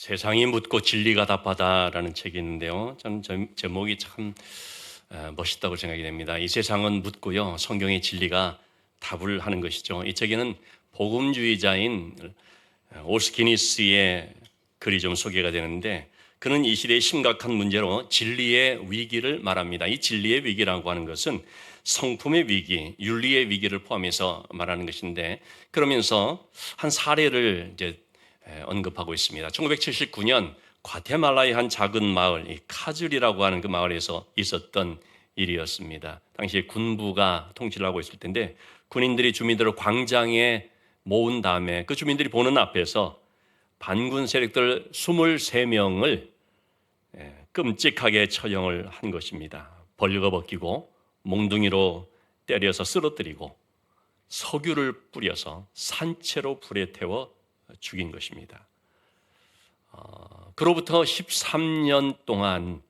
세상이 묻고 진리가 답하다라는 책이 있는데요. 저는 제목이 참 멋있다고 생각이 됩니다. 이 세상은 묻고요, 성경의 진리가 답을 하는 것이죠. 이 책에는 복음주의자인 오스키니스의 글이 좀 소개가 되는데, 그는 이 시대의 심각한 문제로 진리의 위기를 말합니다. 이 진리의 위기라고 하는 것은 성품의 위기, 윤리의 위기를 포함해서 말하는 것인데, 그러면서 한 사례를 이제 언급하고 있습니다. 1979년 과테말라의 한 작은 마을, 이 카즐이라고 하는 그 마을에서 있었던 일이었습니다. 당시에 군부가 통치를 하고 있을 텐데, 군인들이 주민들을 광장에 모은 다음에 그 주민들이 보는 앞에서 반군 세력들 23명을 끔찍하게 처형을 한 것입니다. 벌거벗기고 몽둥이로 때려서 쓰러뜨리고 석유를 뿌려서 산채로 불에 태워 죽인 것입니다. 그로부터 13년 동안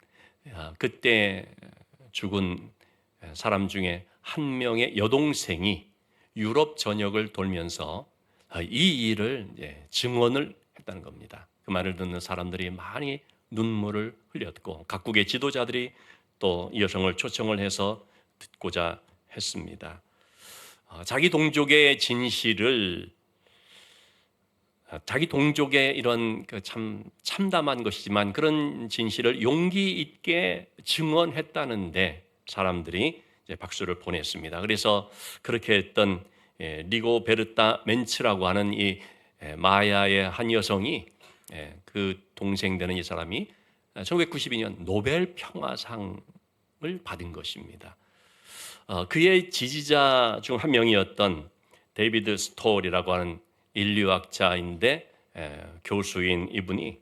그때 죽은 사람 중에 한 명의 여동생이 유럽 전역을 돌면서 이 일을 증언을 했다는 겁니다. 그 말을 듣는 사람들이 많이 눈물을 흘렸고, 각국의 지도자들이 또 이 여성을 초청을 해서 듣고자 했습니다. 자기 동족의 진실을, 자기 동족의 이런 참 참담한 것이지만 그런 진실을 용기 있게 증언했다는데 사람들이 이제 박수를 보냈습니다. 그래서 그렇게 했던 리고베르타 멘츠라고 하는 이 마야의 한 여성이, 그 동생 되는 이 사람이 1992년 노벨 평화상을 받은 것입니다. 그의 지지자 중 한 명이었던 데이비드 스톨이라고 하는 인류학자인데 교수인 이분이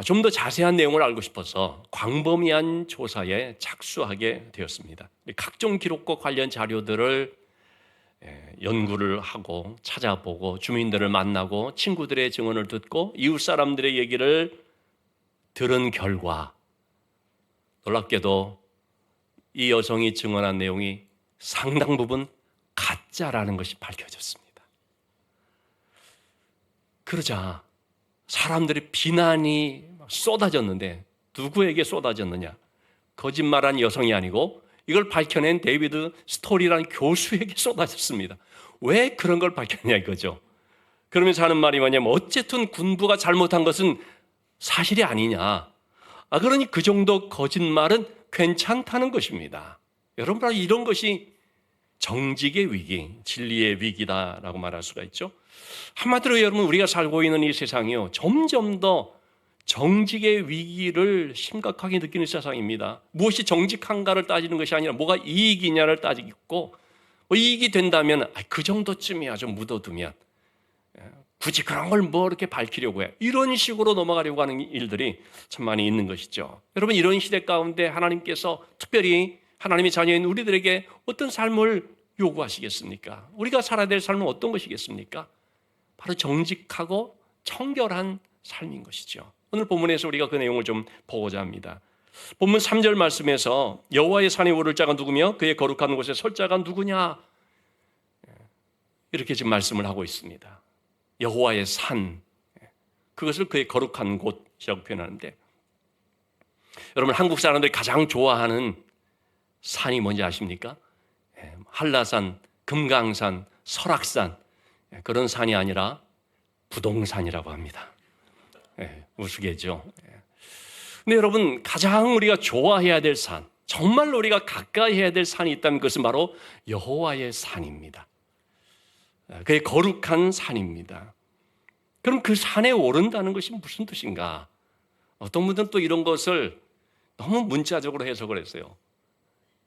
좀 더 자세한 내용을 알고 싶어서 광범위한 조사에 착수하게 되었습니다. 각종 기록과 관련 자료들을 연구를 하고 찾아보고 주민들을 만나고 친구들의 증언을 듣고 이웃 사람들의 얘기를 들은 결과, 놀랍게도 이 여성이 증언한 내용이 상당 부분 가짜라는 것이 밝혀졌습니다. 그러자 사람들의 비난이 쏟아졌는데, 누구에게 쏟아졌느냐? 거짓말한 여성이 아니고 이걸 밝혀낸 데이비드 스톨이라는 교수에게 쏟아졌습니다. 왜 그런 걸 밝혔냐 이거죠. 그러면서 하는 말이 뭐냐면, 어쨌든 군부가 잘못한 것은 사실이 아니냐. 그러니 그 정도 거짓말은 괜찮다는 것입니다. 여러분, 이런 것이 정직의 위기, 진리의 위기다라고 말할 수가 있죠. 한마디로 여러분, 우리가 살고 있는 이 세상이요, 점점 더 정직의 위기를 심각하게 느끼는 세상입니다. 무엇이 정직한가를 따지는 것이 아니라 뭐가 이익이냐를 따지고, 이익이 된다면 그 정도쯤이야 좀 묻어두면, 굳이 그런 걸 뭐 이렇게 밝히려고 해, 이런 식으로 넘어가려고 하는 일들이 참 많이 있는 것이죠. 여러분, 이런 시대 가운데 하나님께서 특별히 하나님의 자녀인 우리들에게 어떤 삶을 요구하시겠습니까? 우리가 살아야 될 삶은 어떤 것이겠습니까? 바로 정직하고 청결한 삶인 것이죠. 오늘 본문에서 우리가 그 내용을 좀 보고자 합니다. 본문 3절 말씀에서 여호와의 산에 오를 자가 누구며 그의 거룩한 곳에 설 자가 누구냐, 이렇게 지금 말씀을 하고 있습니다. 여호와의 산, 그것을 그의 거룩한 곳이라고 표현하는데, 여러분, 한국 사람들이 가장 좋아하는 산이 뭔지 아십니까? 한라산, 금강산, 설악산, 그런 산이 아니라 부동산이라고 합니다. 우스개죠. 근데 여러분, 가장 우리가 좋아해야 될 산, 정말로 우리가 가까이 해야 될 산이 있다면 그것은 바로 여호와의 산입니다. 그의 거룩한 산입니다. 그럼 그 산에 오른다는 것이 무슨 뜻인가? 어떤 분들은 또 이런 것을 너무 문자적으로 해석을 했어요.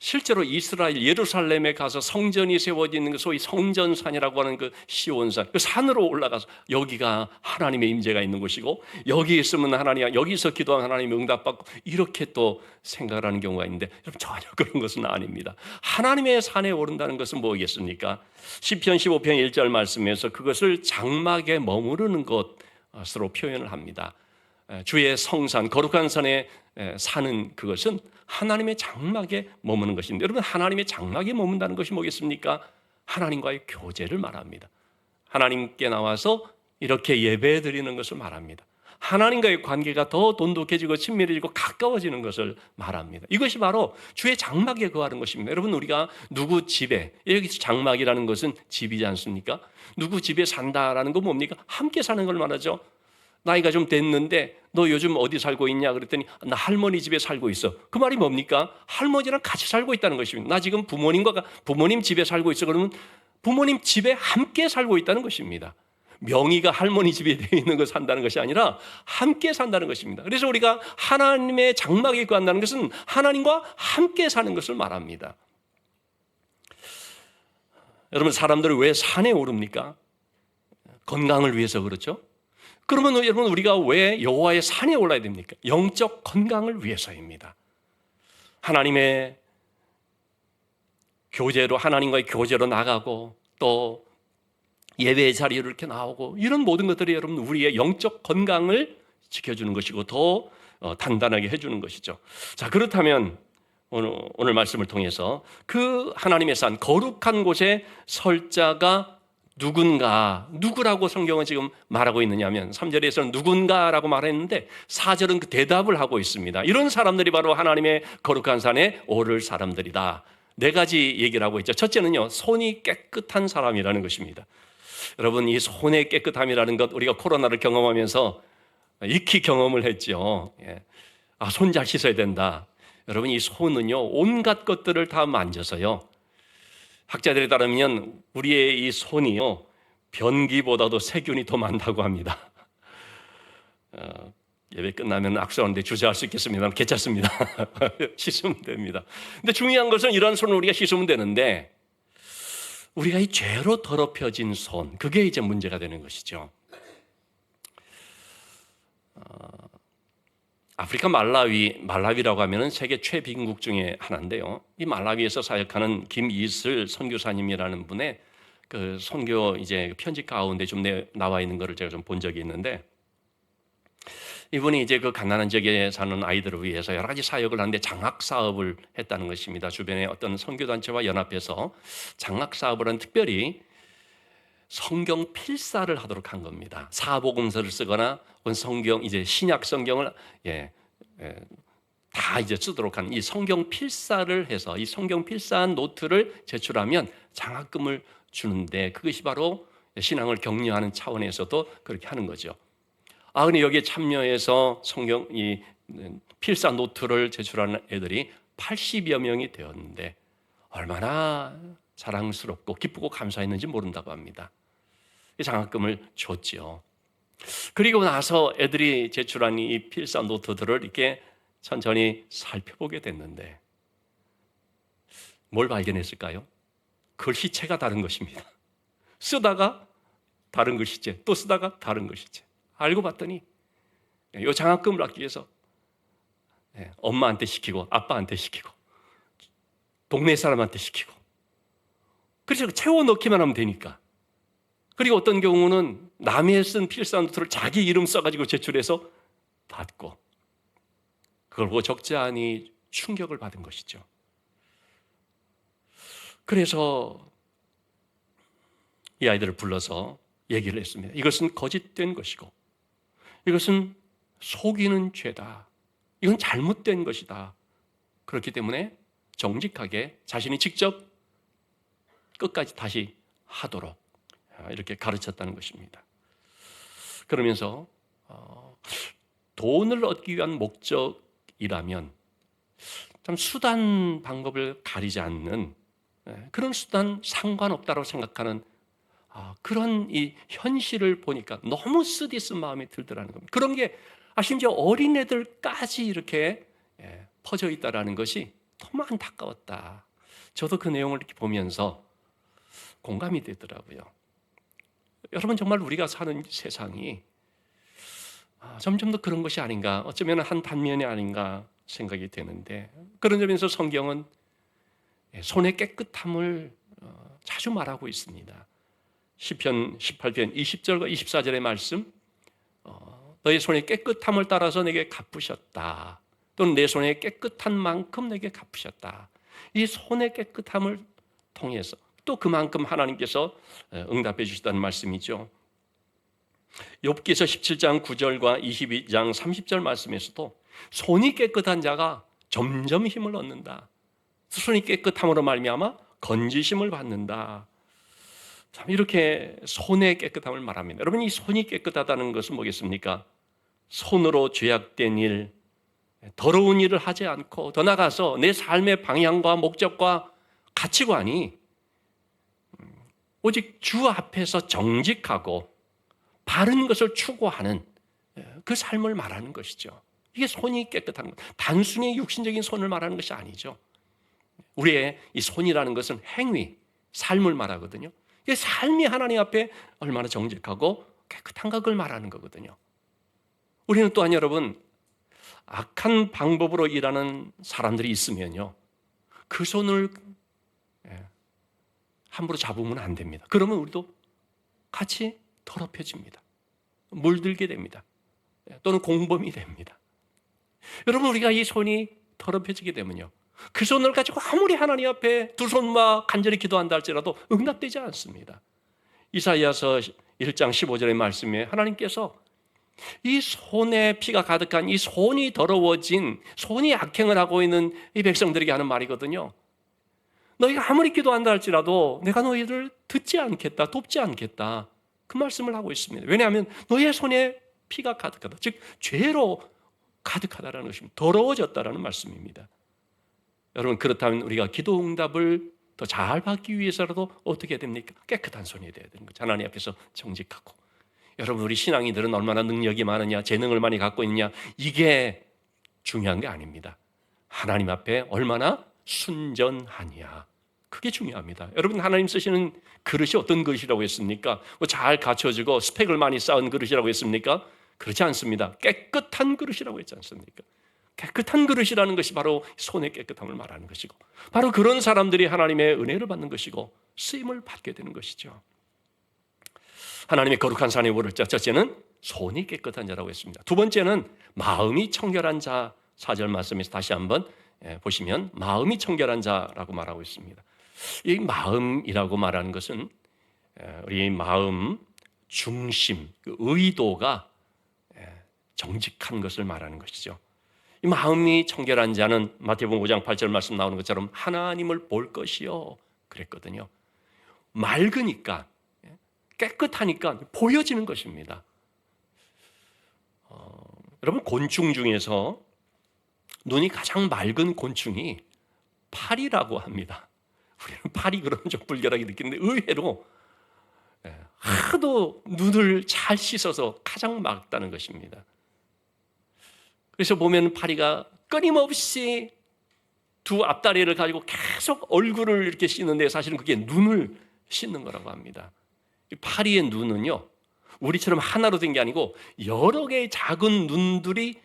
실제로 이스라엘 예루살렘에 가서 성전이 세워지는 그 소위 성전산이라고 하는 그 시온산, 그 산으로 올라가서 여기가 하나님의 임재가 있는 곳이고, 여기 있으면 하나님, 여기서 기도하면 하나님이 응답받고, 이렇게 또 생각을 하는 경우가 있는데, 여러분, 전혀 그런 것은 아닙니다. 하나님의 산에 오른다는 것은 뭐겠습니까? 시편 15편 1절 말씀에서 그것을 장막에 머무르는 것으로 표현을 합니다. 주의 성산, 거룩한 산에 사는 그것은 하나님의 장막에 머무는 것인데, 여러분, 하나님의 장막에 머문다는 것이 뭐겠습니까? 하나님과의 교제를 말합니다. 하나님께 나와서 이렇게 예배 드리는 것을 말합니다. 하나님과의 관계가 더 돈독해지고 친밀해지고 가까워지는 것을 말합니다. 이것이 바로 주의 장막에 거하는 것입니다. 여러분, 우리가 누구 집에, 여기서 장막이라는 것은 집이지 않습니까? 누구 집에 산다라는 건 뭡니까? 함께 사는 걸 말하죠. 나이가 좀 됐는데 너 요즘 어디 살고 있냐 그랬더니 나 할머니 집에 살고 있어. 그 말이 뭡니까? 할머니랑 같이 살고 있다는 것입니다. 나 지금 부모님 집에 살고 있어. 그러면 부모님 집에 함께 살고 있다는 것입니다. 명의가 할머니 집에 되어 있는 거 산다는 것이 아니라 함께 산다는 것입니다. 그래서 우리가 하나님의 장막에 거한다는 것은 하나님과 함께 사는 것을 말합니다. 여러분, 사람들은 왜 산에 오릅니까? 건강을 위해서 그렇죠? 그러면 여러분, 우리가 왜 여호와의 산에 올라야 됩니까? 영적 건강을 위해서입니다. 하나님의 교제로, 하나님과의 교제로 나가고 또 예배의 자리로 이렇게 나오고, 이런 모든 것들이 여러분 우리의 영적 건강을 지켜주는 것이고 더 단단하게 해주는 것이죠. 자, 그렇다면 오늘 말씀을 통해서 그 하나님의 산, 거룩한 곳에 설 자가 누구라고 성경은 지금 말하고 있느냐면 3절에서는 누군가라고 말했는데 4절은 그 대답을 하고 있습니다. 이런 사람들이 바로 하나님의 거룩한 산에 오를 사람들이다. 네 가지 얘기를 하고 있죠. 첫째는요, 손이 깨끗한 사람이라는 것입니다. 여러분, 이 손의 깨끗함이라는 것, 우리가 코로나를 경험하면서 익히 경험을 했죠. 손 잘 씻어야 된다. 여러분, 이 손은요, 온갖 것들을 다 만져서요, 학자들에 따르면 우리의 이 손이요, 변기보다도 세균이 더 많다고 합니다. 예배 끝나면 악수하는데 주저할 수 있겠습니다. 괜찮습니다. 씻으면 됩니다. 근데 중요한 것은 이런 손을 우리가 씻으면 되는데, 우리가 이 죄로 더럽혀진 손, 그게 이제 문제가 되는 것이죠. 아프리카 말라위라고 하면은 세계 최빈국 중에 하나인데요. 이 말라위에서 사역하는 김이슬 선교사님이라는 분의 그 선교 이제 편지 가운데 좀 나와 있는 것을 제가 좀 본 적이 있는데, 이분이 이제 그 가난한 지역에 사는 아이들을 위해서 여러 가지 사역을 하는데 장학 사업을 했다는 것입니다. 주변에 어떤 선교단체와 연합해서 장학 사업을 한, 특별히 성경 필사를 하도록 한 겁니다. 사복음서를 쓰거나 성경, 이제 신약 성경을 다 이제 쓰도록 하는 이 성경 필사를 해서 이 성경 필사한 노트를 제출하면 장학금을 주는데, 그것이 바로 신앙을 격려하는 차원에서도 그렇게 하는 거죠. 근데 여기에 참여해서 성경 이 필사 노트를 제출하는 애들이 80여 명이 되었는데 얼마나 자랑스럽고 기쁘고 감사했는지 모른다고 합니다. 이 장학금을 줬죠. 그리고 나서 애들이 제출한 이 필사 노트들을 이렇게 천천히 살펴보게 됐는데 뭘 발견했을까요? 글씨체가 다른 것입니다. 쓰다가 다른 글씨체, 또 쓰다가 다른 글씨체. 알고 봤더니 이 장학금을 받기 위해서 엄마한테 시키고 아빠한테 시키고 동네 사람한테 시키고, 그래서 채워 넣기만 하면 되니까. 그리고 어떤 경우는 남의 쓴 필사 노트를 자기 이름 써가지고 제출해서 받고, 그걸 보고 적지 않이 충격을 받은 것이죠. 그래서 이 아이들을 불러서 얘기를 했습니다. 이것은 거짓된 것이고 이것은 속이는 죄다. 이건 잘못된 것이다. 그렇기 때문에 정직하게 자신이 직접 끝까지 다시 하도록 이렇게 가르쳤다는 것입니다. 그러면서 돈을 얻기 위한 목적이라면 참 수단 방법을 가리지 않는 그런 수단 상관없다고 생각하는 그런 이 현실을 보니까 너무 쓰디쓴 마음이 들더라는 겁니다. 그런 게 심지어 어린애들까지 이렇게 퍼져 있다라는 것이 너무 안타까웠다. 저도 그 내용을 이렇게 보면서 공감이 되더라고요. 여러분, 정말 우리가 사는 세상이 점점 더 그런 것이 아닌가, 어쩌면 한 단면이 아닌가 생각이 되는데, 그런 점에서 성경은 손의 깨끗함을 자주 말하고 있습니다. 시편 18편 20절과 24절의 말씀, 너의 손의 깨끗함을 따라서 내게 갚으셨다. 또는 내 손의 깨끗한 만큼 내게 갚으셨다. 이 손의 깨끗함을 통해서 또 그만큼 하나님께서 응답해 주시다는 말씀이죠. 욥기서 17장 9절과 22장 30절 말씀에서도 손이 깨끗한 자가 점점 힘을 얻는다. 손이 깨끗함으로 말미암아 건지심을 받는다. 참 이렇게 손의 깨끗함을 말합니다. 여러분, 이 손이 깨끗하다는 것은 뭐겠습니까? 손으로 죄악된 일, 더러운 일을 하지 않고 더 나아가서 내 삶의 방향과 목적과 가치관이 오직 주 앞에서 정직하고 바른 것을 추구하는 그 삶을 말하는 것이죠. 이게 손이 깨끗한 것. 단순히 육신적인 손을 말하는 것이 아니죠. 우리의 이 손이라는 것은 행위, 삶을 말하거든요. 이게 삶이 하나님 앞에 얼마나 정직하고 깨끗한가 그걸 말하는 거거든요. 우리는 또한 여러분, 악한 방법으로 일하는 사람들이 있으면요, 그 손을 함부로 잡으면 안 됩니다. 그러면 우리도 같이 더럽혀집니다. 물들게 됩니다. 또는 공범이 됩니다. 여러분, 우리가 이 손이 더럽혀지게 되면요, 그 손을 가지고 아무리 하나님 앞에 두 손과 간절히 기도한다 할지라도 응답되지 않습니다. 이사야서 1장 15절의 말씀에 하나님께서 이 손에 피가 가득한 이 손이 더러워진, 손이 악행을 하고 있는 이 백성들에게 하는 말이거든요. 너희가 아무리 기도한다 할지라도 내가 너희를 듣지 않겠다, 돕지 않겠다, 그 말씀을 하고 있습니다. 왜냐하면 너희의 손에 피가 가득하다, 즉 죄로 가득하다라는 것입니다. 더러워졌다라는 말씀입니다. 여러분, 그렇다면 우리가 기도 응답을 더 잘 받기 위해서라도 어떻게 해야 됩니까? 깨끗한 손이 되어야 되는 거죠. 하나님 앞에서 정직하고. 여러분, 우리 신앙인들은 얼마나 능력이 많으냐, 재능을 많이 갖고 있느냐, 이게 중요한 게 아닙니다. 하나님 앞에 얼마나 순전하냐, 그게 중요합니다. 여러분, 하나님 쓰시는 그릇이 어떤 그릇이라고 했습니까? 잘 갖춰지고 스펙을 많이 쌓은 그릇이라고 했습니까? 그렇지 않습니다. 깨끗한 그릇이라고 했지 않습니까? 깨끗한 그릇이라는 것이 바로 손의 깨끗함을 말하는 것이고, 바로 그런 사람들이 하나님의 은혜를 받는 것이고 쓰임을 받게 되는 것이죠. 하나님의 거룩한 산에 오를 자, 첫째는 손이 깨끗한 자라고 했습니다. 두 번째는 마음이 청결한 자. 4절 말씀에서 다시 한번 보시면 마음이 청결한 자라고 말하고 있습니다. 이 마음이라고 말하는 것은 우리 마음 중심, 그 의도가 정직한 것을 말하는 것이죠. 이 마음이 청결한 자는 마태복음 5장 8절 말씀 나오는 것처럼 하나님을 볼 것이요 그랬거든요. 맑으니까, 깨끗하니까 보여지는 것입니다. 여러분, 곤충 중에서 눈이 가장 맑은 곤충이 파리라고 합니다. 우리는 파리 그러면 좀 불결하게 느끼는데 의외로 하도 눈을 잘 씻어서 가장 맑다는 것입니다. 그래서 보면 파리가 끊임없이 두 앞다리를 가지고 계속 얼굴을 이렇게 씻는데 사실은 그게 눈을 씻는 거라고 합니다. 파리의 눈은요, 우리처럼 하나로 된 게 아니고 여러 개의 작은 눈들이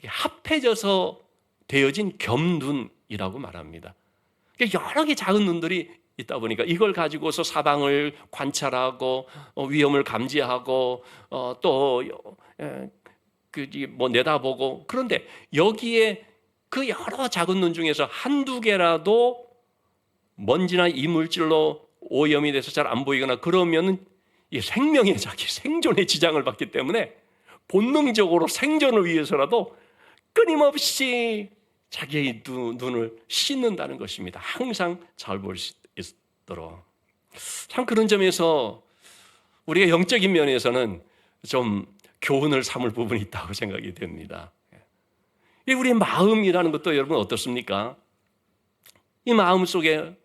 합해져서 되어진 겹눈이라고 말합니다. 여러 개의 작은 눈들이 있다 보니까 이걸 가지고서 사방을 관찰하고 위험을 감지하고 또 내다보고, 그런데 여기에 그 여러 작은 눈 중에서 한두 개라도 먼지나 이물질로 오염이 돼서 잘 안 보이거나 그러면은 이 생명의 자기 생존에 지장을 받기 때문에 본능적으로 생존을 위해서라도 끊임없이 자기의 눈을 씻는다는 것입니다. 항상 잘 볼 수 있도록. 참 그런 점에서 우리가 영적인 면에서는 좀 교훈을 삼을 부분이 있다고 생각이 됩니다. 우리의 마음이라는 것도 여러분 어떻습니까? 이 마음 속에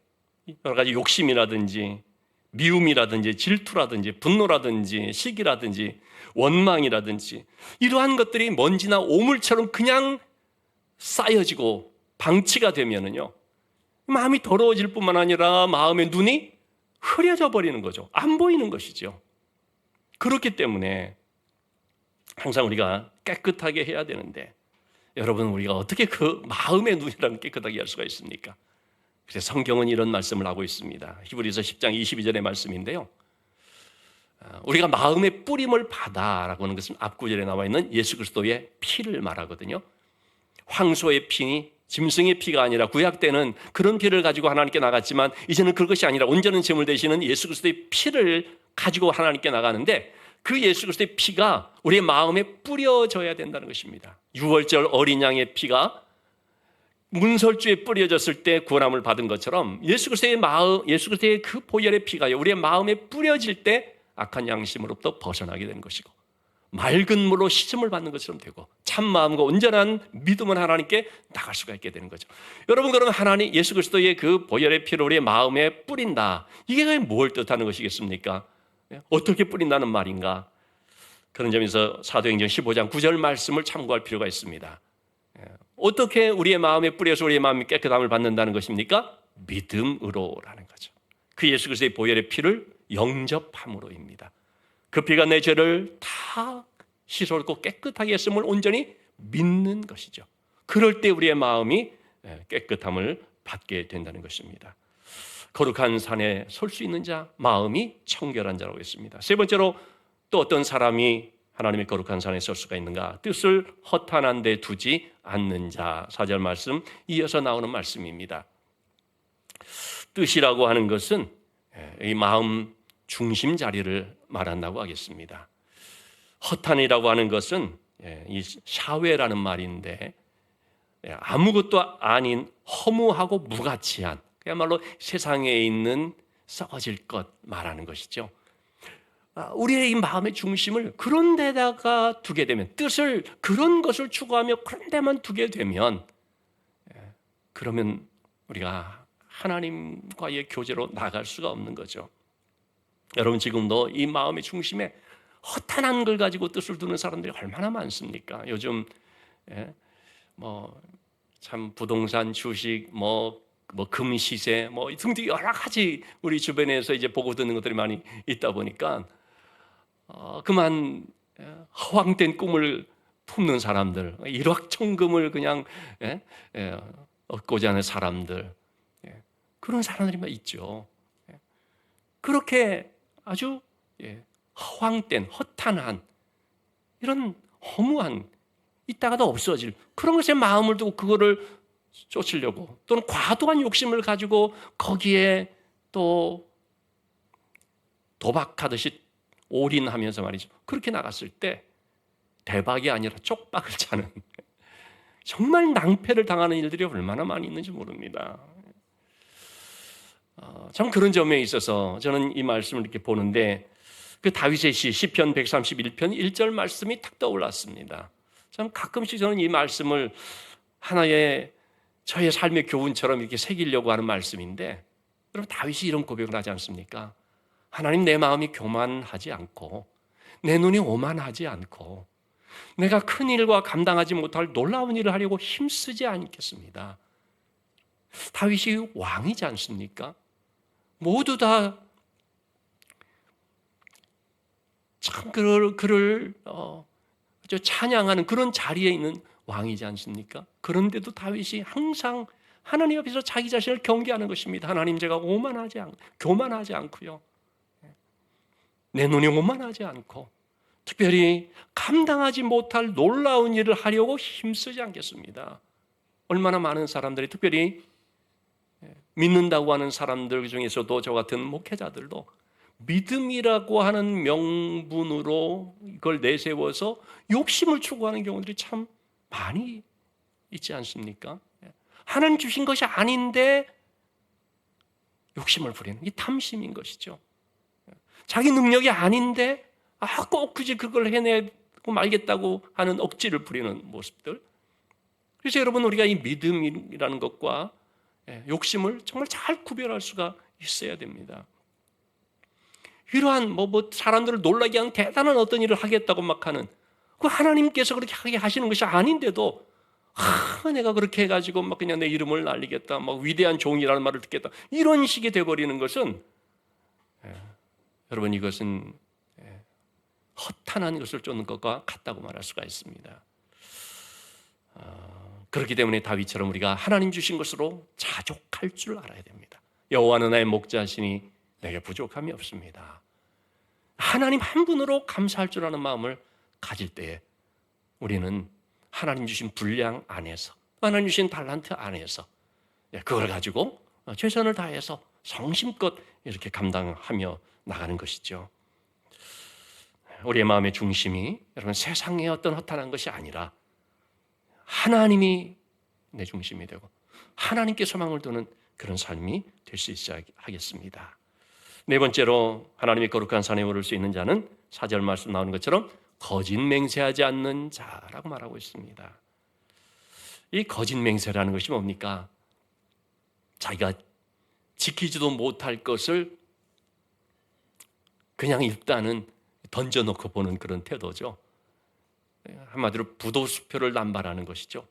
여러 가지 욕심이라든지 미움이라든지 질투라든지 분노라든지 시기라든지 원망이라든지 이러한 것들이 먼지나 오물처럼 그냥 쌓여지고 방치가 되면은요, 마음이 더러워질 뿐만 아니라 마음의 눈이 흐려져 버리는 거죠. 안 보이는 것이죠. 그렇기 때문에 항상 우리가 깨끗하게 해야 되는데, 여러분, 우리가 어떻게 그 마음의 눈이라는 깨끗하게 할 수가 있습니까? 그래서 성경은 이런 말씀을 하고 있습니다. 히브리서 10장 22절의 말씀인데요, 우리가 마음의 뿌림을 받아라고 하는 것은 앞구절에 나와 있는 예수 그리스도의 피를 말하거든요. 황소의 피, 짐승의 피가 아니라 구약 때는 그런 피를 가지고 하나님께 나갔지만 이제는 그것이 아니라 온전한 제물 되시는 예수 그리스도의 피를 가지고 하나님께 나가는데, 그 예수 그리스도의 피가 우리의 마음에 뿌려져야 된다는 것입니다. 유월절 어린 양의 피가 문설주에 뿌려졌을 때 구원함을 받은 것처럼 예수 그리스도의 그 보혈의 피가 우리의 마음에 뿌려질 때 악한 양심으로부터 벗어나게 되는 것이고, 맑은 물로 씻음을 받는 것처럼 되고, 참 마음과 온전한 믿음은 하나님께 나갈 수가 있게 되는 거죠. 여러분, 그러면 하나님 예수 그리스도의 그 보혈의 피를 우리의 마음에 뿌린다, 이게 뭘 뜻하는 것이겠습니까? 어떻게 뿌린다는 말인가? 그런 점에서 사도행전 15장 9절 말씀을 참고할 필요가 있습니다. 어떻게 우리의 마음에 뿌려서 우리의 마음이 깨끗함을 받는다는 것입니까? 믿음으로라는 거죠. 그 예수 그리스도의 보혈의 피를 영접함으로입니다. 그 피가 내 죄를 다 씻어놓고 깨끗하게 했음을 온전히 믿는 것이죠. 그럴 때 우리의 마음이 깨끗함을 받게 된다는 것입니다. 거룩한 산에 설 수 있는 자, 마음이 청결한 자라고 했습니다. 세 번째로 또 어떤 사람이 하나님의 거룩한 산에 설 수가 있는가? 뜻을 허탄한 데 두지 않는 자. 4절 말씀 이어서 나오는 말씀입니다. 뜻이라고 하는 것은 이 마음 중심 자리를 말한다고 하겠습니다. 허탄이라고 하는 것은 이 샤웨라는 말인데, 아무것도 아닌 허무하고 무가치한, 그야말로 세상에 있는 썩어질 것 말하는 것이죠. 우리의 이 마음의 중심을 그런 데다가 두게 되면, 뜻을 그런 것을 추구하며 그런 데만 두게 되면, 그러면 우리가 하나님과의 교제로 나갈 수가 없는 거죠. 여러분, 지금도 이 마음의 중심에 허탄한 걸 가지고 뜻을 두는 사람들이 얼마나 많습니까? 요즘 참 부동산, 주식, 금시세, 등등 여러 가지 우리 주변에서 이제 보고 듣는 것들이 많이 있다 보니까 그만 허황된 꿈을 품는 사람들, 일확천금을 그냥 얻고자 하는 사람들, 그런 사람들이 있죠. 그렇게 아주 허황된, 허탄한, 이런 허무한, 있다가도 없어질 그런 것에 마음을 두고 그거를 쫓으려고, 또는 과도한 욕심을 가지고 거기에 또 도박하듯이 올인하면서 말이죠, 그렇게 나갔을 때 대박이 아니라 쪽박을 차는, 정말 낭패를 당하는 일들이 얼마나 많이 있는지 모릅니다. 참 그런 점에 있어서 저는 이 말씀을 이렇게 보는데, 그 다윗의 시 시편 131편 1절 말씀이 탁 떠올랐습니다. 참 가끔씩 저는 이 말씀을 하나의 저의 삶의 교훈처럼 이렇게 새기려고 하는 말씀인데, 여러분, 다윗이 이런 고백을 하지 않습니까? 하나님, 내 마음이 교만하지 않고 내 눈이 오만하지 않고 내가 큰 일과 감당하지 못할 놀라운 일을 하려고 힘쓰지 않겠습니다. 다윗이 왕이지 않습니까? 모두 다 참 그를 찬양하는 그런 자리에 있는 왕이지 않습니까? 그런데도 다윗이 항상 하나님 앞에서 자기 자신을 경계하는 것입니다. 하나님, 제가 교만하지 않고요, 내 눈이 오만하지 않고 특별히 감당하지 못할 놀라운 일을 하려고 힘쓰지 않겠습니다. 얼마나 많은 사람들이, 특별히 믿는다고 하는 사람들 중에서도 저 같은 목회자들도 믿음이라고 하는 명분으로 이걸 내세워서 욕심을 추구하는 경우들이 참 많이 있지 않습니까? 하나님 주신 것이 아닌데 욕심을 부리는, 이 탐심인 것이죠. 자기 능력이 아닌데 꼭 굳이 그걸 해내고 말겠다고 하는 억지를 부리는 모습들. 그래서 여러분, 우리가 이 믿음이라는 것과 욕심을 정말 잘 구별할 수가 있어야 됩니다. 이러한 사람들을 놀라게 하는 대단한 어떤 일을 하겠다고 막 하는, 그 하나님께서 그렇게 하게 하시는 것이 아닌데도 내가 그렇게 해가지고 막 그냥 내 이름을 날리겠다, 막 위대한 종이라는 말을 듣겠다, 이런 식이 돼버리는 것은, 여러분, 이것은 허탄한 것을 쫓는 것과 같다고 말할 수가 있습니다. 그렇기 때문에 다윗처럼 우리가 하나님 주신 것으로 자족할 줄 알아야 됩니다. 여호와는 나의 목자시니 내게 부족함이 없습니다. 하나님 한 분으로 감사할 줄 아는 마음을 가질 때에 우리는 하나님 주신 분량 안에서, 하나님 주신 달란트 안에서 그걸 가지고 최선을 다해서 성심껏 이렇게 감당하며 나가는 것이죠. 우리의 마음의 중심이 여러분 세상의 어떤 허탄한 것이 아니라 하나님이 내 중심이 되고 하나님께 소망을 두는 그런 삶이 될 수 있어야 하겠습니다. 네 번째로 하나님의 거룩한 산에 오를 수 있는 자는 4절 말씀 나오는 것처럼 거짓 맹세하지 않는 자라고 말하고 있습니다. 이 거짓 맹세라는 것이 뭡니까? 자기가 지키지도 못할 것을 그냥 일단은 던져놓고 보는 그런 태도죠. 한마디로 부도수표를 남발하는 것이죠.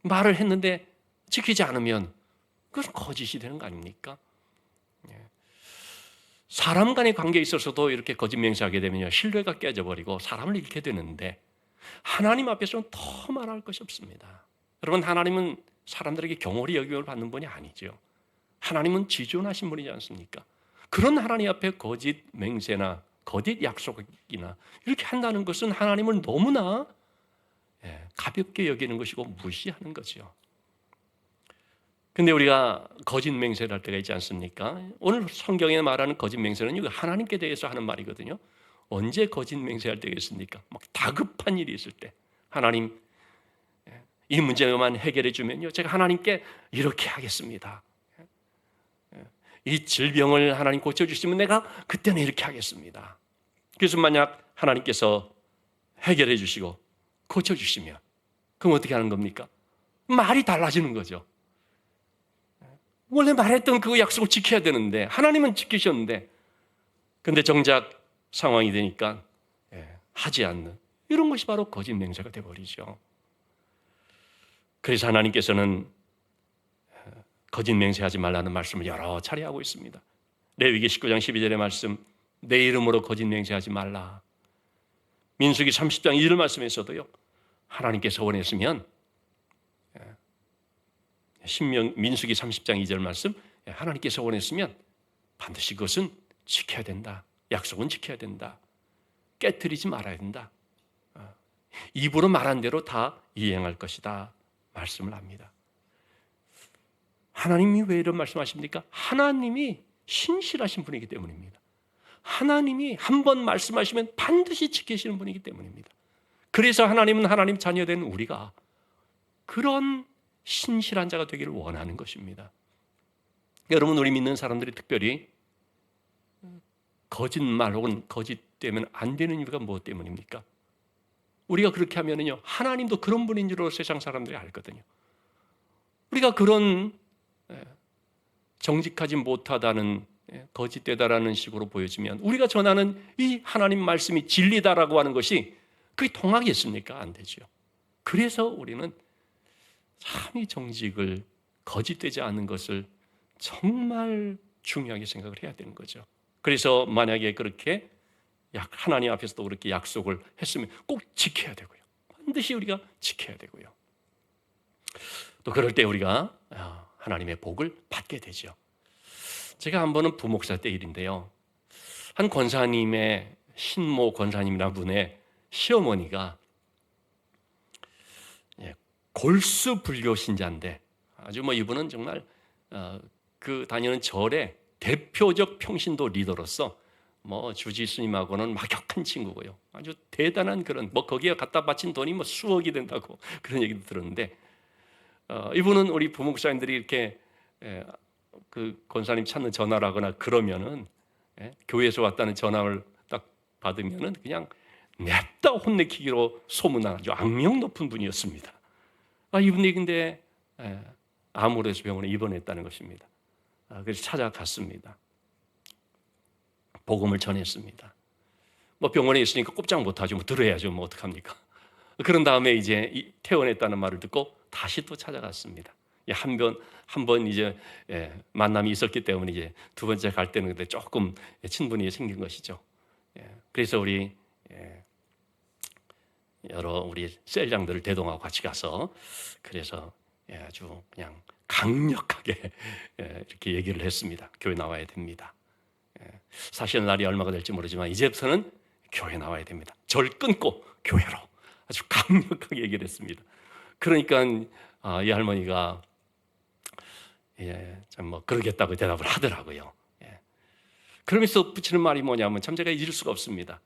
말을 했는데 지키지 않으면 그것은 거짓이 되는 거 아닙니까? 사람 간의 관계에 있어서도 이렇게 거짓 맹세하게 되면요, 신뢰가 깨져버리고 사람을 잃게 되는데 하나님 앞에서는 더 말할 것이 없습니다. 여러분, 하나님은 사람들에게 경홀히 여김을 받는 분이 아니죠. 하나님은 지존하신 분이지 않습니까? 그런 하나님 앞에 거짓 맹세나 거짓 약속이나 이렇게 한다는 것은 하나님을 너무나 가볍게 여기는 것이고 무시하는 거죠. 근데 우리가 거짓 맹세를 할 때가 있지 않습니까? 오늘 성경에 말하는 거짓 맹세는 하나님께 대해서 하는 말이거든요. 언제 거짓 맹세할 때가 있습니까? 막 다급한 일이 있을 때, 하나님 이 문제만 해결해 주면요, 제가 하나님께 이렇게 하겠습니다. 이 질병을 하나님 고쳐주시면 내가 그때는 이렇게 하겠습니다. 그래서 만약 하나님께서 해결해 주시고 고쳐주시면 그럼 어떻게 하는 겁니까? 말이 달라지는 거죠. 원래 말했던 그 약속을 지켜야 되는데 하나님은 지키셨는데 근데 정작 상황이 되니까 하지 않는 이런 것이 바로 거짓 맹세가 되어버리죠. 그래서 하나님께서는 거짓 맹세하지 말라는 말씀을 여러 차례 하고 있습니다. 레위기 19장 12절의 말씀, 내 이름으로 거짓 맹세하지 말라. 민수기 30장 2절 말씀에서도요, 하나님께서 원했으면 민수기 30장 2절 말씀, 하나님께서 원했으면 반드시 그것은 지켜야 된다. 약속은 지켜야 된다. 깨트리지 말아야 된다. 입으로 말한 대로 다 이행할 것이다. 말씀을 합니다. 하나님이 왜 이런 말씀하십니까? 하나님이 신실하신 분이기 때문입니다. 하나님이 한 번 말씀하시면 반드시 지키시는 분이기 때문입니다. 그래서 하나님은 하나님 자녀된 우리가 그런 신실한 자가 되기를 원하는 것입니다. 여러분, 우리 믿는 사람들이 특별히 거짓말 혹은 거짓되면 안 되는 이유가 무엇 때문입니까? 우리가 그렇게 하면은요, 하나님도 그런 분인 줄로 세상 사람들이 알거든요. 우리가 그런 정직하지 못하다는, 거짓되다라는 식으로 보여지면 우리가 전하는 이 하나님 말씀이 진리다라고 하는 것이 그게 통하겠습니까? 안 되죠. 그래서 우리는 참 이 정직을, 거짓되지 않는 것을 정말 중요하게 생각을 해야 되는 거죠. 그래서 만약에 그렇게 하나님 앞에서도 그렇게 약속을 했으면 꼭 지켜야 되고요. 반드시 우리가 지켜야 되고요. 또 그럴 때 우리가 하나님의 복을 받게 되죠. 제가 한 번은 부목사 때 일인데요, 한 권사님의, 신모 권사님이라는 분의 시어머니가 골수 불교 신자인데 아주 이분은 정말 그 다니는 절의 대표적 평신도 리더로서 주지 스님하고는 막역한 친구고요. 아주 대단한 그런 거기에 갖다 바친 돈이 수억이 된다고 그런 얘기도 들었는데, 이분은 우리 부목사님들이 이렇게 그 권사님 찾는 전화를 하거나 그러면은, 교회에서 왔다는 전화를 딱 받으면은 그냥 냅다 혼내키기로 소문난 아주 악명 높은 분이었습니다. 이분이 근데 암으로해서 병원에 입원했다는 것입니다. 그래서 찾아갔습니다. 복음을 전했습니다. 병원에 있으니까 꼼짝 못하죠. 들어야죠. 어떡합니까? 그런 다음에 이제 퇴원했다는 말을 듣고 다시 또 찾아갔습니다. 한 번 이제 만남이 있었기 때문에 이제 두 번째 갈 때는 근데 조금 친분이 생긴 것이죠. 그래서 우리 여러 우리 셀장들을 대동하고 같이 가서 그래서 아주 그냥 강력하게 이렇게 얘기를 했습니다. 교회 나와야 됩니다. 사실 날이 얼마가 될지 모르지만 이제부터는 교회 나와야 됩니다. 절 끊고 교회로 아주 강력하게 얘기를 했습니다. 그러니까 이 할머니가 참 그러겠다고 대답을 하더라고요. 그러면서 붙이는 말이 뭐냐면 참 제가 잊을 수가 없습니다.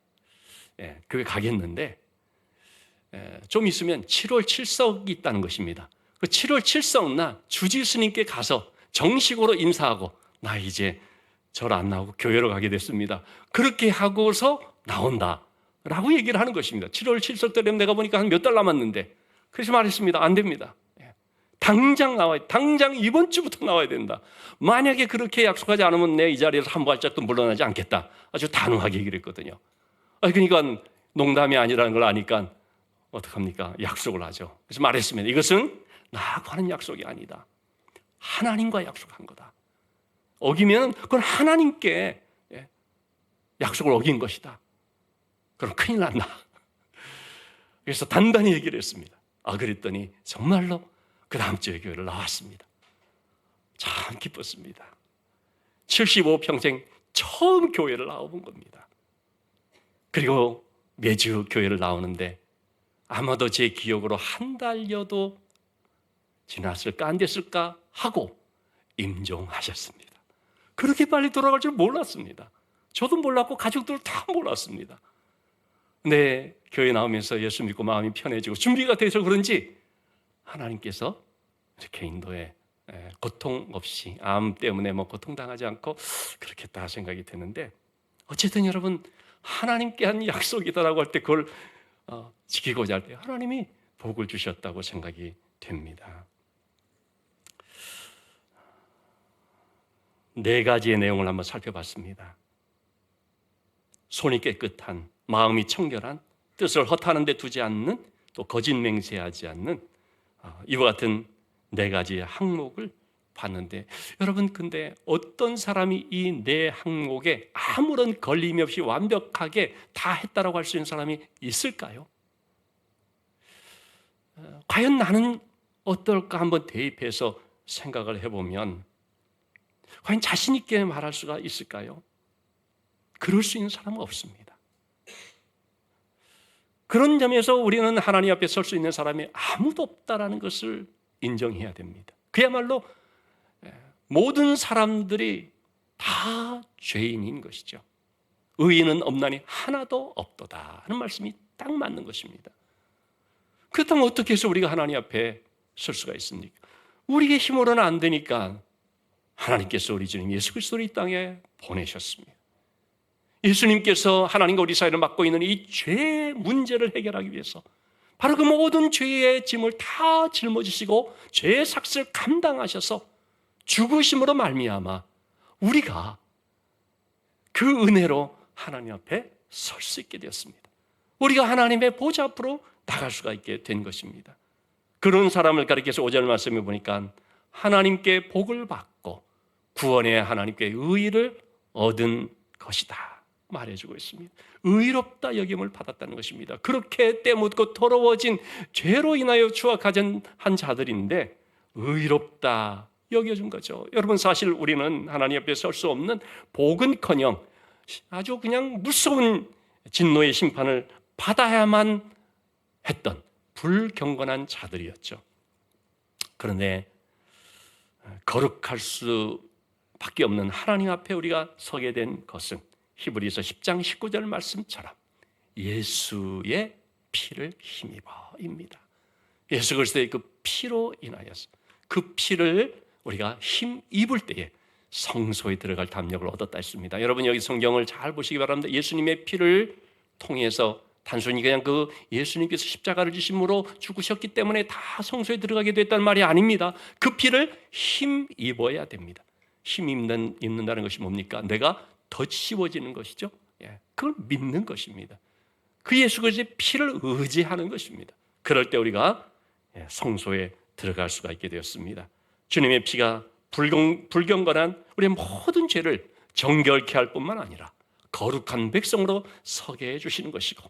교회 가겠는데 좀 있으면 7월 칠석이 있다는 것입니다. 그 7월 칠석날 주지 스님께 가서 정식으로 인사하고 나 이제 절 안 나오고 교회로 가게 됐습니다. 그렇게 하고서 나온다라고 얘기를 하는 것입니다. 7월 칠석 때면 내가 보니까 한 몇 달 남았는데 그래서 말했습니다. 안 됩니다. 당장 나와야, 당장 이번 주부터 나와야 된다. 만약에 그렇게 약속하지 않으면 내 이 자리에서 한 발짝도 물러나지 않겠다. 아주 단호하게 얘기를 했거든요. 그러니까 농담이 아니라는 걸 아니까 어떡합니까? 약속을 하죠. 그래서 말했습니다. 이것은 나하고 하는 약속이 아니다. 하나님과 약속한 거다. 어기면 그건 하나님께 약속을 어긴 것이다. 그럼 큰일 난다. 그래서 단단히 얘기를 했습니다. 그랬더니 정말로 그 다음 주에 교회를 나왔습니다. 참 기뻤습니다. 75평생 처음 교회를 나와본 겁니다. 그리고 매주 교회를 나오는데 아마도 제 기억으로 한 달여도 지났을까 안 됐을까 하고 임종하셨습니다. 그렇게 빨리 돌아갈 줄 몰랐습니다. 저도 몰랐고 가족들 다 몰랐습니다. 근데 교회 나오면서 예수 믿고 마음이 편해지고 준비가 돼서 그런지 하나님께서 이렇게 인도에 고통 없이 암 때문에 고통당하지 않고 그렇겠다 생각이 드는데 어쨌든 여러분 하나님께 한 약속이다라고 할 때 그걸 지키고자 할 때 하나님이 복을 주셨다고 생각이 됩니다. 4가지의 내용을 한번 살펴봤습니다. 손이 깨끗한, 마음이 청결한, 뜻을 허탄한 데 두지 않는, 또 거짓 맹세하지 않는 이와 같은 4가지의 항목을 봤는데 여러분 근데 어떤 사람이 이 4항목에 아무런 걸림이 없이 완벽하게 다 했다라고 할 수 있는 사람이 있을까요? 과연 나는 어떨까 한번 대입해서 생각을 해보면 과연 자신 있게 말할 수가 있을까요? 그럴 수 있는 사람은 없습니다. 그런 점에서 우리는 하나님 앞에 설 수 있는 사람이 아무도 없다라는 것을 인정해야 됩니다. 그야말로 모든 사람들이 다 죄인인 것이죠. 의인은 없나니 하나도 없도다 하는 말씀이 딱 맞는 것입니다. 그렇다면 어떻게 해서 우리가 하나님 앞에 설 수가 있습니까? 우리의 힘으로는 안 되니까 하나님께서 우리 주님 예수 그리스도를 이 땅에 보내셨습니다. 예수님께서 하나님과 우리 사이를 맡고 있는 이 죄의 문제를 해결하기 위해서 바로 그 모든 죄의 짐을 다 짊어지시고 죄의 삭슬 감당하셔서 죽으심으로 말미암아 우리가 그 은혜로 하나님 앞에 설 수 있게 되었습니다. 우리가 하나님의 보좌 앞으로 나갈 수가 있게 된 것입니다. 그런 사람을 가리켜서 5절 말씀에 보니까 하나님께 복을 받고 구원의 하나님께 의의를 얻은 것이다 말해주고 있습니다. 의롭다 여김을 받았다는 것입니다. 그렇게 때묻고 더러워진 죄로 인하여 추악한 자들인데 의롭다 여겨준 거죠. 여러분 사실 우리는 하나님 앞에 설 수 없는 복은커녕 아주 그냥 무서운 진노의 심판을 받아야만 했던 불경건한 자들이었죠. 그런데 거룩할 수밖에 없는 하나님 앞에 우리가 서게 된 것은 히브리서 10장 19절 말씀처럼 예수의 피를 힘입어입니다. 예수 그리스도의 그 피로 인하여서 그 피를 우리가 힘입을 때에 성소에 들어갈 담력을 얻었다 했습니다. 여러분 여기 성경을 잘 보시기 바랍니다. 예수님의 피를 통해서 단순히 그냥 그 예수님께서 십자가를 지심으로 죽으셨기 때문에 다 성소에 들어가게 됐다는 말이 아닙니다. 그 피를 힘입어야 됩니다. 힘입는다는 것이 뭡니까? 내가 더 씌워지는 것이죠. 그걸 믿는 것입니다. 그 예수 그리스도의 피를 의지하는 것입니다. 그럴 때 우리가 성소에 들어갈 수가 있게 되었습니다. 주님의 피가 불경건한 우리의 모든 죄를 정결케 할 뿐만 아니라 거룩한 백성으로 서게 해주시는 것이고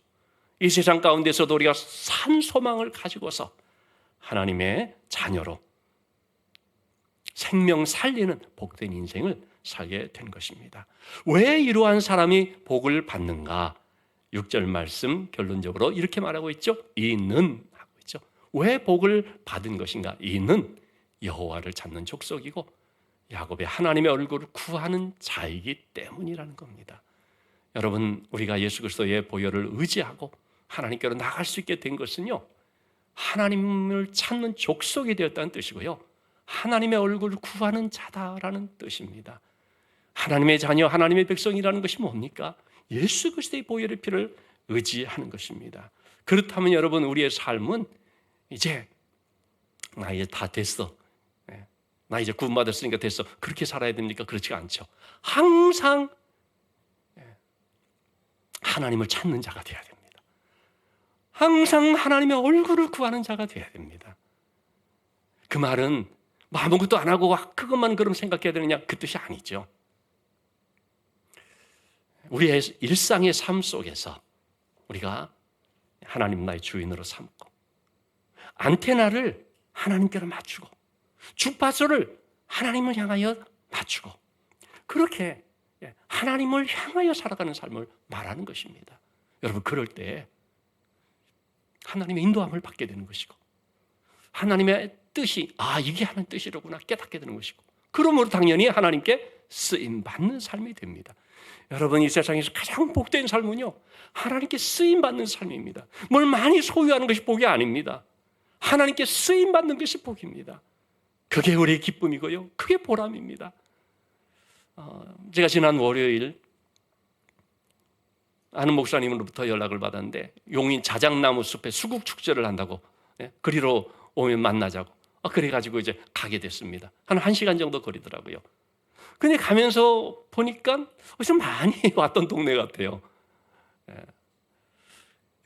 이 세상 가운데서도 우리가 산 소망을 가지고서 하나님의 자녀로 생명 살리는 복된 인생을 살게 된 것입니다. 왜 이러한 사람이 복을 받는가? 6절 말씀 결론적으로 이렇게 말하고 있죠. 이는 하고 있죠. 왜 복을 받은 것인가? 이는 여호와를 찾는 족속이고 야곱의 하나님의 얼굴을 구하는 자이기 때문이라는 겁니다. 여러분, 우리가 예수 그리스도의 보혈을 의지하고 하나님께로 나갈 수 있게 된 것은요, 하나님을 찾는 족속이 되었다는 뜻이고요, 하나님의 얼굴을 구하는 자다라는 뜻입니다. 하나님의 자녀, 하나님의 백성이라는 것이 뭡니까? 예수 그리스도의 보혈의 피를 의지하는 것입니다. 그렇다면 여러분, 우리의 삶은 이제 나 이제 다 됐어, 나 이제 구원받았으니까 됐어, 그렇게 살아야 됩니까? 그렇지가 않죠. 항상 하나님을 찾는 자가 되어야 됩니다. 항상 하나님의 얼굴을 구하는 자가 되어야 됩니다. 그 말은 뭐 아무것도 안 하고 그것만 그럼 생각해야 되느냐, 그 뜻이 아니죠. 우리의 일상의 삶 속에서 우리가 하나님 나의 주인으로 삼고, 안테나를 하나님께로 맞추고, 주파수를 하나님을 향하여 맞추고, 그렇게 하나님을 향하여 살아가는 삶을 말하는 것입니다. 여러분, 그럴 때 하나님의 인도함을 받게 되는 것이고, 하나님의 뜻이 이게 하나님 뜻이로구나 깨닫게 되는 것이고, 그러므로 당연히 하나님께 쓰임받는 삶이 됩니다. 여러분, 이 세상에서 가장 복된 삶은요, 하나님께 쓰임받는 삶입니다. 뭘 많이 소유하는 것이 복이 아닙니다. 하나님께 쓰임받는 것이 복입니다. 그게 우리의 기쁨이고요, 그게 보람입니다. 제가 지난 월요일 아는 목사님으로부터 연락을 받았는데, 용인 자작나무 숲에 수국 축제를 한다고, 그리로 오면 만나자고, 그래가지고 이제 가게 됐습니다. 한 1시간 정도 거리더라고요. 근데 가면서 보니까 좀 많이 왔던 동네 같아요.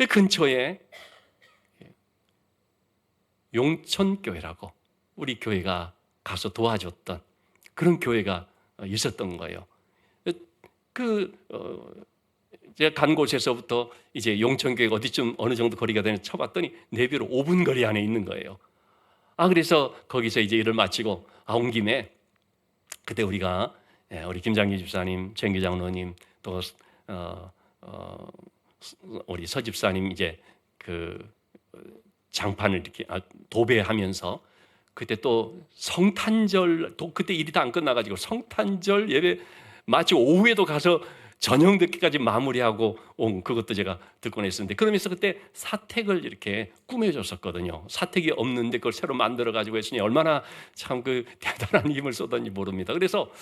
근처에 용천교회라고 우리 교회가 가서 도와줬던 그런 교회가 있었던 거예요. 제가 간 곳에서부터 이제 용천교회가 어디쯤 어느 정도 거리가 되는지 쳐봤더니 내비로 5분 거리 안에 있는 거예요. 그래서 거기서 이제 일을 마치고 온 김에, 그때 우리가 우리 김장기 집사님, 최인기 장로님, 또 우리 서 집사님 이제 그 장판을 이렇게 도배하면서, 그때 또 성탄절, 그때 일이 다 안 끝나가지고 성탄절 예배 마치고 오후에도 가서 저녁 늦게까지 마무리하고 온 그것도 제가 듣곤 했었는데, 그러면서 그때 사택을 이렇게 꾸며줬었거든요. 사택이 없는데 그걸 새로 만들어가지고 했으니 얼마나 참 그 대단한 힘을 쏟았는지 모릅니다. 그래서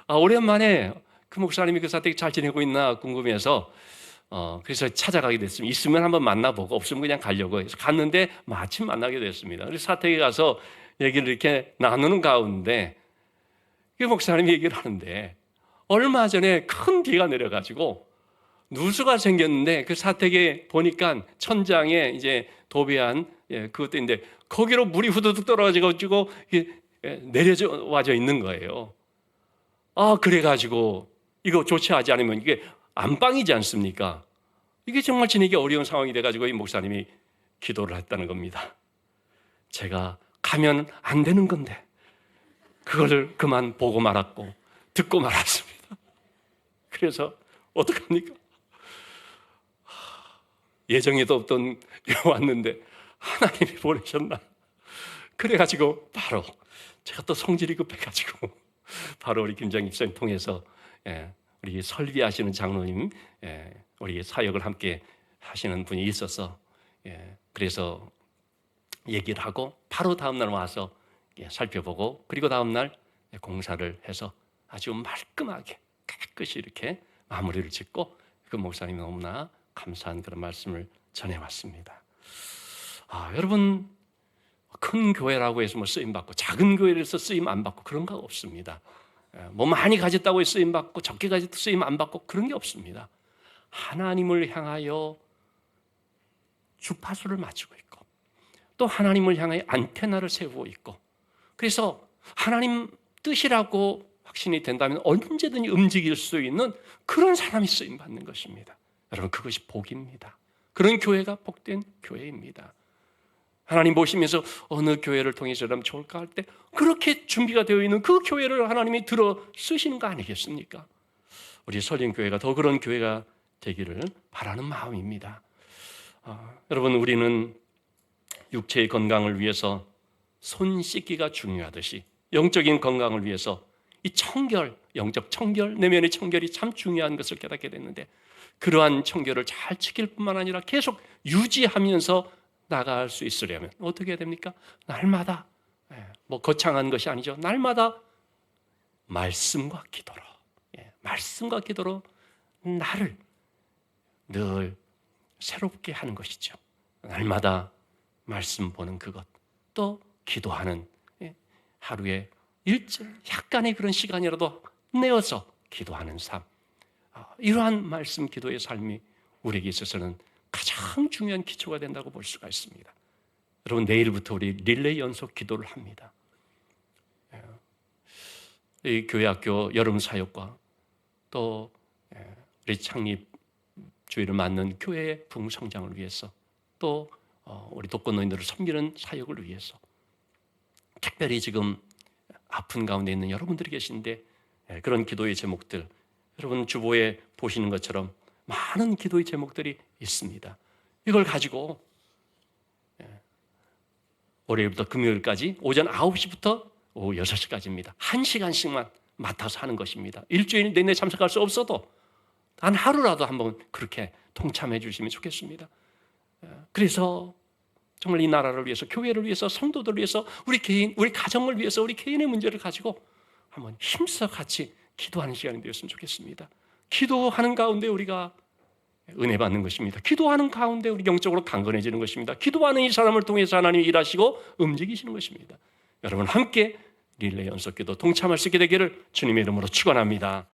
오랜만에 그 목사님이 그 사택 잘 지내고 있나 궁금해서 그래서 찾아가게 됐습니다. 있으면 한번 만나보고 없으면 그냥 가려고 해서 갔는데 마침 만나게 됐습니다. 그래서 사택에 가서 얘기를 이렇게 나누는 가운데 그 목사님이 얘기를 하는데, 얼마 전에 큰 비가 내려가지고 누수가 생겼는데, 그 사택에 보니까 천장에 이제 도배한 그것도 있는데 거기로 물이 후두둑 떨어져가지고 내려와져 있는 거예요. 그래가지고 이거 조치하지 않으면 이게 안방이지 않습니까? 이게 정말 지내기 어려운 상황이 돼가지고 이 목사님이 기도를 했다는 겁니다. 제가 가면 안 되는 건데 그걸 그만 보고 말았고 듣고 말았습니다. 그래서 어떡합니까? 예정에도 없던 왔는데 하나님이 보내셨나? 그래가지고 바로 제가 또 성질이 급해가지고 바로 우리 김장기 집사님 통해서 우리 설비하시는 장로님, 우리 사역을 함께 하시는 분이 있어서 그래서 얘기를 하고 바로 다음날 와서 살펴보고, 그리고 다음날 공사를 해서 아주 말끔하게 깨끗이 이렇게 마무리를 짓고, 그 목사님이 너무나 감사한 그런 말씀을 전해왔습니다. 여러분, 큰 교회라고 해서 뭐 쓰임받고 작은 교회에서 쓰임 안 받고 그런 거 없습니다. 뭐 많이 가졌다고 해서 쓰임 받고 적게 가졌다고 쓰임 안 받고 그런 게 없습니다. 하나님을 향하여 주파수를 맞추고 있고, 또 하나님을 향하여 안테나를 세우고 있고, 그래서 하나님 뜻이라고 확신이 된다면 언제든지 움직일 수 있는 그런 사람이 쓰임받는 것입니다. 여러분, 그것이 복입니다. 그런 교회가 복된 교회입니다. 하나님 보시면서 어느 교회를 통해서 하면 좋을까 할 때 그렇게 준비가 되어 있는 그 교회를 하나님이 들어 쓰시는 거 아니겠습니까? 우리 설린교회가 더 그런 교회가 되기를 바라는 마음입니다. 여러분, 우리는 육체의 건강을 위해서 손 씻기가 중요하듯이 영적인 건강을 위해서 이 청결, 영적 청결, 내면의 청결이 참 중요한 것을 깨닫게 됐는데 그러한 청결을 잘 지킬 뿐만 아니라 계속 유지하면서 나갈 수 있으려면 어떻게 해야 됩니까? 날마다 뭐 거창한 것이 아니죠. 날마다 말씀과 기도로 말씀과 기도로 나를 늘 새롭게 하는 것이죠. 날마다 말씀 보는 그것, 또 기도하는 하루에 약간의 그런 시간이라도 내어서 기도하는 삶, 이러한 말씀 기도의 삶이 우리에게 있어서는 가장 중요한 기초가 된다고 볼 수가 있습니다. 여러분, 내일부터 우리 릴레이 연속 기도를 합니다. 이 교회학교 여름 사역과 또 우리 창립 주의를 맡는 교회의 부흥성장을 위해서 또 우리 독거노인들을 섬기는 사역을 위해서 특별히 지금 아픈 가운데 있는 여러분들이 계신데 그런 기도의 제목들, 여러분 주보에 보시는 것처럼 많은 기도의 제목들이 있습니다. 이걸 가지고 월요일부터 금요일까지 오전 9시부터 오후 6시까지입니다. 1시간씩만 맡아서 하는 것입니다. 일주일 내내 참석할 수 없어도 단 하루라도 한번 그렇게 동참해 주시면 좋겠습니다. 그래서 정말 이 나라를 위해서, 교회를 위해서, 성도들을 위해서, 우리 개인, 우리 가정을 위해서, 우리 개인의 문제를 가지고 한번 힘써 같이 기도하는 시간이 되었으면 좋겠습니다. 기도하는 가운데 우리가 은혜 받는 것입니다. 기도하는 가운데 우리 영적으로 강건해지는 것입니다. 기도하는 이 사람을 통해서 하나님이 일하시고 움직이시는 것입니다. 여러분 함께 릴레이 연속기도 동참할 수 있게 되기를 주님의 이름으로 축원합니다.